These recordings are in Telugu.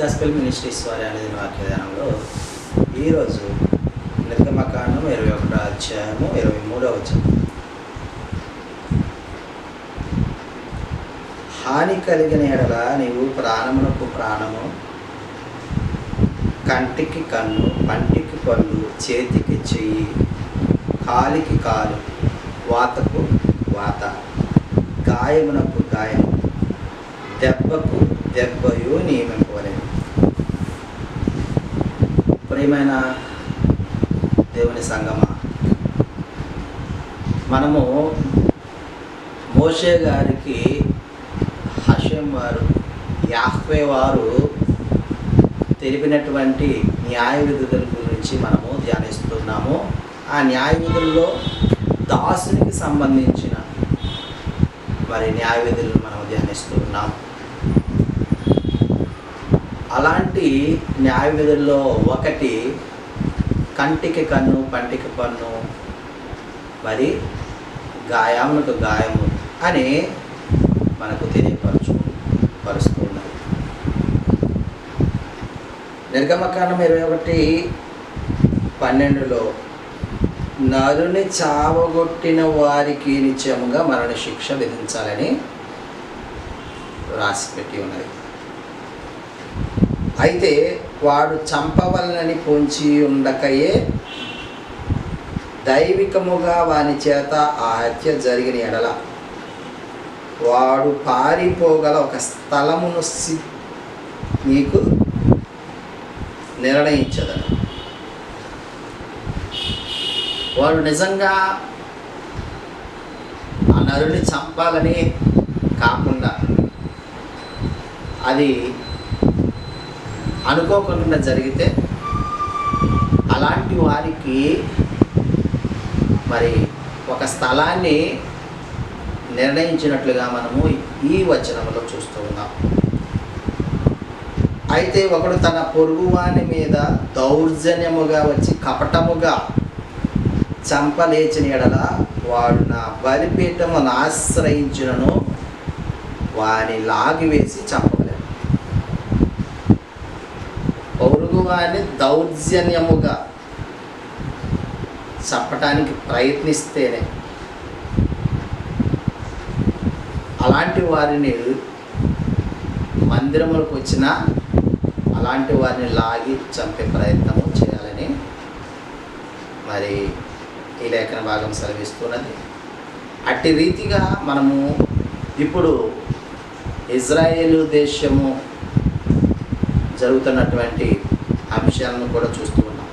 గాస్పెల్ మినిస్ట్రీస్ వారి అనేది వాక్యదానంలో ఈరోజు నిర్గమకాండం 21వ అధ్యాయము 23వ వచనం. హాని కలిగిన ఎడల నీవు ప్రాణమునకు ప్రాణము, కంటికి కన్ను, పంటికి పళ్ళు, చేతికి చెయ్యి, కాలికి కాలు, వాతకు వాత, గాయమునకు గాయము, దెబ్బకు దెబ్బయు నియమింపవలెను. ప్రియమైన దేవుని సంగమా, మనము మోషే గారికి హషేం వారు, యాహ్వే వారు తెలిపినటువంటి న్యాయ విధుల గురించి మనము ధ్యానిస్తున్నాము. ఆ న్యాయ విధుల్లో దాసునికి సంబంధించిన న్యాయ విధులను మనం ధ్యానిస్తున్నాం. అలాంటి న్యాయ విధుల్లో ఒకటి కంటికి కన్ను, పంటికి పన్ను, గాయమునకు గాయము అని మనకు తెలియపరుస్తున్నది. నిర్గమకాండం 21:12 నరుని చావగొట్టిన వారికి నిత్యముగా మరణ శిక్ష విధించాలని రాసిపెట్టి ఉన్నది. అయితే వాడు చంపవలనని పొంచి ఉండకయే దైవికముగా వాని చేత ఆ హత్య జరిగిన ఎడల వాడు పారిపోగల ఒక స్థలమును నీకు నిర్ణయించదను. వాడు నిజంగా ఆ నరుని చంపాలని కాకుండా అది అనుకోకుండా జరిగితే అలాంటి వారికి ఒక స్థలాన్ని నిర్ణయించినట్లుగా మనము ఈ వచనంలో చూస్తూ ఉన్నాం. అయితే ఒకడు తన పొరుగువాని మీద దౌర్జన్యముగా వచ్చి కపటముగా చంపలేచిన ఎడల వాడు నా బలిపీఠమును ఆశ్రయించునను వాని లాగివేసి చంపలేను. పొరుగువాని దౌర్జన్యముగా చంపటానికి ప్రయత్నిస్తేనే అలాంటి వారిని మందిరములకు వచ్చిన అలాంటి వారిని లాగి చంపే ప్రయత్నము చేయాలని ఈ లేఖన భాగం సెలవిస్తున్నది. అట్టి రీతిగా మనము ఇప్పుడు ఇజ్రాయేలు దేశము జరుగుతున్నటువంటి అంశాలను కూడా చూస్తూ ఉన్నాం.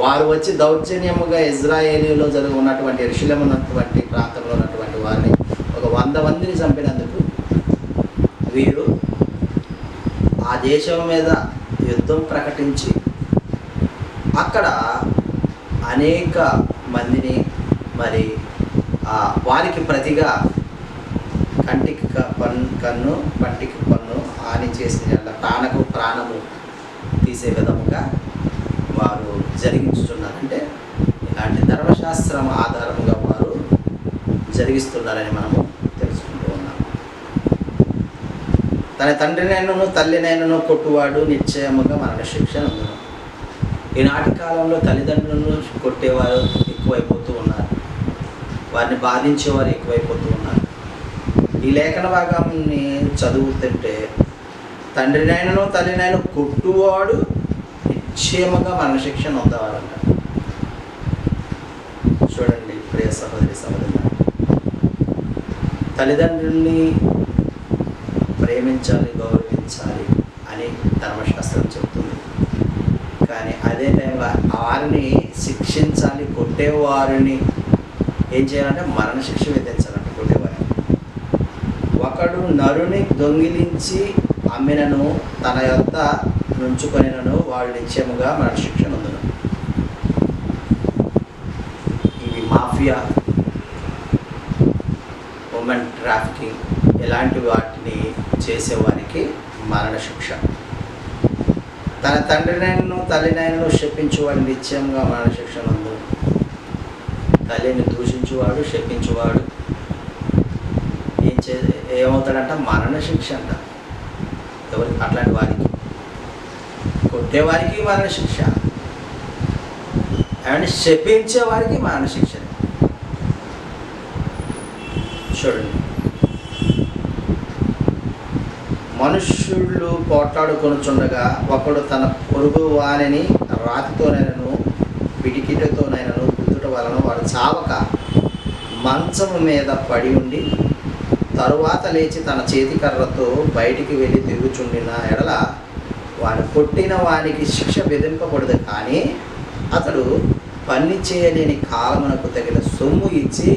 వారు వచ్చి దౌర్జన్యముగా ఇజ్రాయేలీలో ఉన్నటువంటి యెరూషలేము ఉన్నటువంటి ప్రాంతంలో ఉన్నటువంటి వారిని ఒక 100 మందిని చంపినందుకు వీరు ఆ దేశం మీద యుద్ధం ప్రకటించి అక్కడ అనేక మందిని వారికి ప్రతిగా కంటికి కన్ను, పంటికి పన్ను హాని చేసిన ప్రాణకు ప్రాణము తీసే విధముగా వారు జరిగించుతున్నారంటే ఇలాంటి ధర్మశాస్త్రం ఆధారముగా వారు జరిగిస్తున్నారని మనము తెలుసుకుంటూ ఉన్నాము. తన తండ్రినైనను తల్లినైనను కొట్టువాడు నిశ్చయముగా మరణ శిక్ష నందును. ఈనాటి కాలంలో తల్లిదండ్రులను కొట్టేవారు ఎక్కువైపోతూ ఉన్నారు, వారిని బాధించేవారు ఎక్కువైపోతూ ఉన్నారు. ఈ లేఖన భాగాన్ని చదువుతుంటే తండ్రినైనను తల్లినైనా కొట్టువాడు నిశ్చయముగా మరణశిక్ష నొందవాలంట. చూడండి ప్రియ సహోదరి సహోదరు, తల్లిదండ్రుల్ని ప్రేమించాలి, గౌరవించాలి అని ధర్మశాస్త్రం చెబుతుంది. కానీ అదే టైంలో వారిని శిక్షించాలి, కొట్టేవారిని ఏం చేయాలంటే మరణశిక్ష విధించాలంటే కొట్టేవారిని. ఒకడు నరుని దొంగిలించి అమ్మినను తన యొద్ద నుంచుకొనినను వాడు నిత్యముగా మరణశిక్ష నందును. ఇవి మాఫియా, ఉమెన్ ట్రాఫికింగ్ ఇలాంటి వాటిని చేసేవారికి మరణశిక్ష. తన తండ్రినైనను తల్లినైనను శపించువాడు నిత్యంగా మరణశిక్ష నందును. తల్లిని దూషించువాడు, శపించువాడు ఏమవుతాడంట? మరణశిక్ష అంట. ఎవరికి? అట్లాంటి వారికి. కొట్టేవారికి మరణశిక్ష, అండ్ శపించే వారికి మరణశిక్ష. చూడండి, మనుష్యులు పోట్లాడుకొనుచుండగా ఒకడు తన పొరుగు వానిని రాతితోనైనను పిడికిటతోనైనను గుద్దుట వలన వాడు చావక మంచము మీద పడి ఉండి తరువాత లేచి తన చేతికర్రతో బయటికి వెళ్ళి తిరుగుచుండిన ఎడల వాడు కొట్టిన వానికి శిక్ష విధింపబడదు, కానీ అతడు పని చేయలేని కాలమునకు తగిన సొమ్ము ఇచ్చి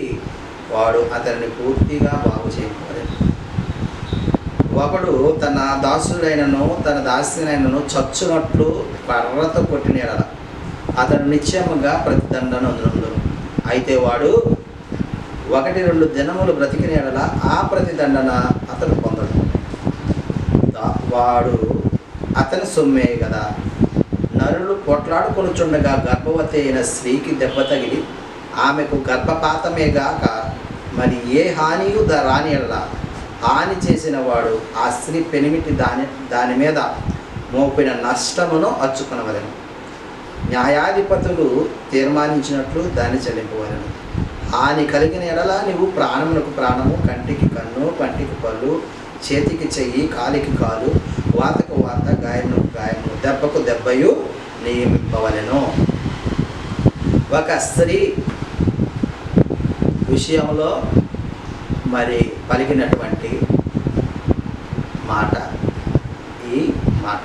వాడు అతన్ని పూర్తిగా బాగు చేయకూడదు. ఒకడు తన దాసుడైనను తన దాసినైనను చచ్చునట్లు కర్రతో కొట్టిన ఎడల అతడు నిశ్చయముగా ప్రతిదండన అందును. అయితే వాడు 1-2 దినములు బ్రతికిన ఎడల ఆ ప్రతిదండన అతడు పొందడు. వాడు అతని సొమ్మే కదా. నరులు కొట్లాడుకొనుచుండగా గర్భవతి అయిన స్త్రీకి దెబ్బ తగిలి ఆమెకు గర్భపాతమే గాక మరి ఏ హానియు రాని ఎడల హాని చేసిన వాడు ఆ స్త్రీ పెనిమిటి దాని మీద మోపిన నష్టమును అచ్చుకొనవలెను. న్యాయాధిపతులు తీర్మానించినట్లు దాన్ని చెల్లింపవలెను. హాని కలిగిన ఎడల నీవు ప్రాణమునకు ప్రాణము, కంటికి కన్ను, పంటికి పళ్ళు, చేతికి చెయ్యి, కాలికి కాలు, వాతకు వాత, గాయమునకు గాయము, దెబ్బకు దెబ్బయు నియమింపవలెను. ఒక స్త్రీ విషయంలో మరి పలికినటువంటి మాట ఈ మాట.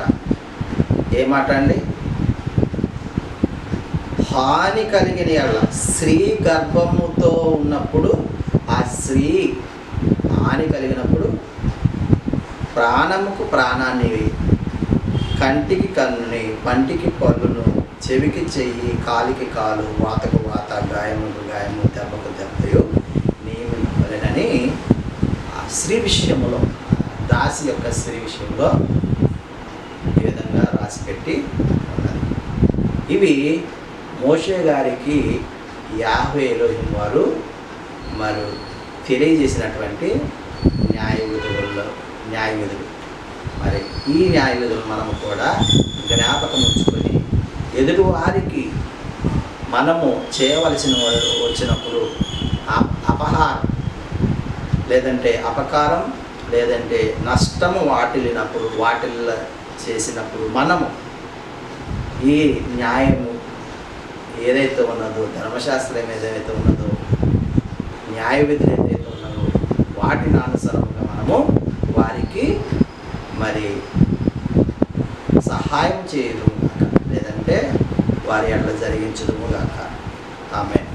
ఏ మాట అండి? హాని కలిగిన ఎడల, స్త్రీ గర్భముతో ఉన్నప్పుడు ఆ స్త్రీ హాని కలిగినప్పుడు ప్రాణముకు ప్రాణాన్ని, కంటికి కన్నుని, పంటికి పళ్ళును, చెవికి చెయ్యి, కాలికి కాలు, వాతకు వాత, గాయముకు గాయము, దెబ్బకు దెబ్బయు నియమింపలేనని ఆ స్త్రీ విషయంలో, దాసి యొక్క స్త్రీ విషయంలో ఈ విధంగా రాసిపెట్టి ఉన్నది. ఇవి మోషే గారికి యాహ్వే ఎలోహిం వారు మరి తెలియజేసినటువంటి న్యాయ విధులు. మరి ఈ న్యాయ విధులు మనము కూడా జ్ఞాపకం ఉంచుకొని ఎదుటి వారికి మనము చేయవలసిన వచ్చినప్పుడు అపహారం లేదంటే అపకారం లేదంటే నష్టము వాటిల్ల చేసినప్పుడు మనము ఈ న్యాయము ఏదైతే ఉన్నదో, ధర్మశాస్త్రం ఏదైతే ఉన్నదో, న్యాయ విధులు ఏదైతే ఉన్నదో వాటిని అనుసరంగా మనము వారికి మరి సహాయం చేయడం గాక, లేదంటే వారి అట్లా జరిగించడము గాక. ఆమేన్.